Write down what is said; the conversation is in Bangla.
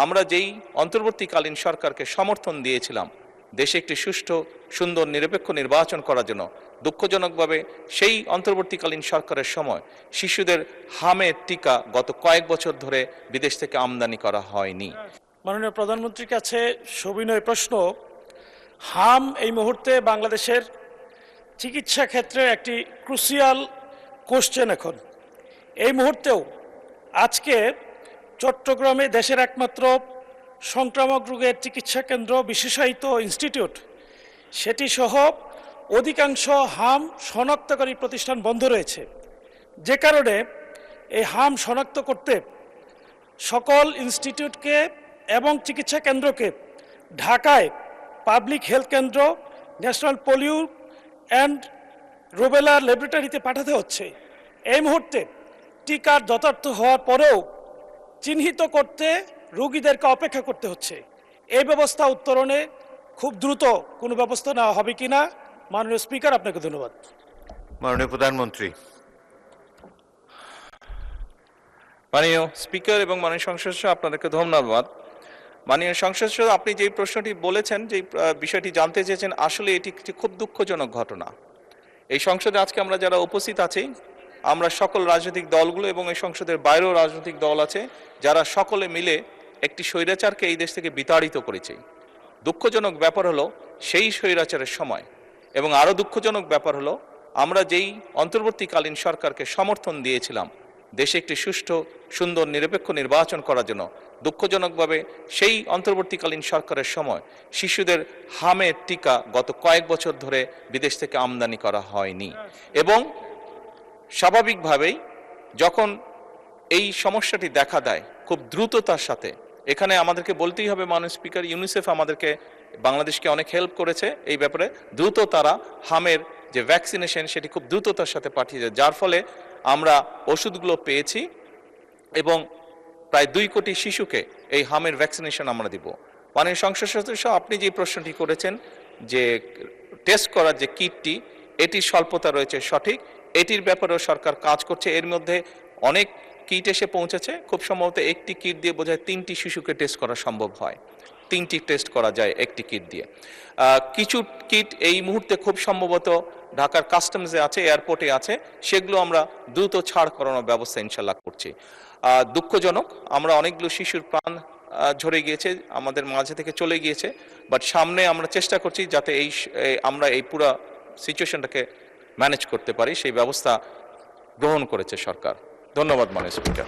আমরা যেই অন্তর্বর্তীকালীন সরকারকে সমর্থন দিয়েছিলাম দেশে একটি সুষ্ঠু সুন্দর নিরপেক্ষ নির্বাচন করার জন্য, দুঃখজনকভাবে সেই অন্তর্বর্তীকালীন সরকারের সময় শিশুদের হামের টিকা গত কয়েক বছর ধরে বিদেশ থেকে আমদানি করা হয়নি। মাননীয় প্রধানমন্ত্রীর কাছে সবিনয় প্রশ্ন, হাম এই মুহূর্তে বাংলাদেশের চিকিৎসা ক্ষেত্রে একটি ক্রুশিয়াল কোশ্চেন। এখন এই মুহূর্তেও আজকে চট্টগ্রামে দেশের একমাত্র সংক্রামক রোগের চিকিৎসা কেন্দ্র, বিশেষায়িত ইনস্টিটিউট, সেটি সহ অধিকাংশ হাম শনাক্তকারী প্রতিষ্ঠান বন্ধ রয়েছে, যে কারণে এই হাম শনাক্ত করতে সকল ইনস্টিটিউটকে এবং চিকিৎসা কেন্দ্রকে ঢাকায় পাবলিক হেলথ কেন্দ্র, ন্যাশনাল পোলিও অ্যান্ড রুবেলা ল্যাবরেটরিতে পাঠাতে হচ্ছে। এই মুহূর্তে টিকার যথার্থ হওয়ার পরেও চিহ্নিত করতে রোগীদেরকে অপেক্ষা করতে হচ্ছে। এই ব্যবস্থা উত্তরণে খুব দ্রুত কোনো ব্যবস্থা নেওয়া হবে কিনা। মাননীয় স্পিকার, আপনাকে ধন্যবাদ। মাননীয় প্রধানমন্ত্রী। মাননীয় স্পিকার এবং মাননীয় সংসদ সদস্য, আপনাদেরকে ধন্যবাদ। মাননীয় সংসদ সদস্য, আপনি যে প্রশ্নটি বলেছেন, যে বিষয়টি জানতে চেয়েছেন, আসলে এটি একটি খুব দুঃখজনক ঘটনা। এই সংসদে আজকে আমরা যারা উপস্থিত আছি, আমরা সকল রাজনৈতিক দলগুলো এবং এই সংসদের বাইরেও রাজনৈতিক দল আছে, যারা সকলে মিলে একটি স্বৈরাচারকে এই দেশ থেকে বিতাড়িত করেছে। দুঃখজনক ব্যাপার হলো সেই স্বৈরাচারের সময়, এবং আরও দুঃখজনক ব্যাপার হলো আমরা যেই অন্তর্বর্তীকালীন সরকারকে সমর্থন দিয়েছিলাম দেশে একটি সুষ্ঠু সুন্দর নিরপেক্ষ নির্বাচন করার জন্য, দুঃখজনকভাবে সেই অন্তর্বর্তীকালীন সরকারের সময় শিশুদের হামের টিকা গত কয়েক বছর ধরে বিদেশ থেকে আমদানি করা হয়নি। এবং স্বাভাবিকভাবেই যখন এই সমস্যাটি দেখা দেয় খুব দ্রুততার সাথে, এখানে আমাদেরকে বলতেই হবে মাননীয় স্পিকার, ইউনিসেফ আমাদেরকে, বাংলাদেশকে অনেক হেল্প করেছে এই ব্যাপারে। দ্রুত তারা হামের যে ভ্যাকসিনেশন সেটি খুব দ্রুততার সাথে পাঠিয়েছে, যার ফলে আমরা ওষুধগুলো পেয়েছি এবং প্রায় 2 কোটি শিশুকে এই হামের ভ্যাকসিনেশন আমরা দিব। মাননীয় সংসদ সদস্য, আপনি যে প্রশ্নটি করেছেন যে টেস্ট করার যে কিটটি, এটির স্বল্পতা রয়েছে, সঠিক। এটির ব্যাপারেও সরকার কাজ করছে। এর মধ্যে অনেক কিট এসে পৌঁছেছে। খুব সম্ভবত একটি কিট দিয়ে বোধহয় 3টি শিশুকে টেস্ট করা সম্ভব হয়। 3টি টেস্ট করা যায় একটি কিট দিয়ে। কিছু কিট এই মুহূর্তে খুব সম্ভবত ঢাকার কাস্টমসে আছে, এয়ারপোর্টে আছে, সেগুলো আমরা দ্রুত ছাড় করানোর ব্যবস্থা ইনশাল্লাহ করছি। দুঃখজনক, আমরা অনেকগুলো শিশুর প্রাণ ঝরে গিয়েছে, আমাদের মাঝে থেকে চলে গিয়েছে, বাট সামনে আমরা চেষ্টা করছি যাতে আমরা এই পুরো সিচুয়েশনটাকে ম্যানেজ করতে পারি, সেই ব্যবস্থা গ্রহণ করেছে সরকার। ধন্যবাদ মাননীয় স্পিকার।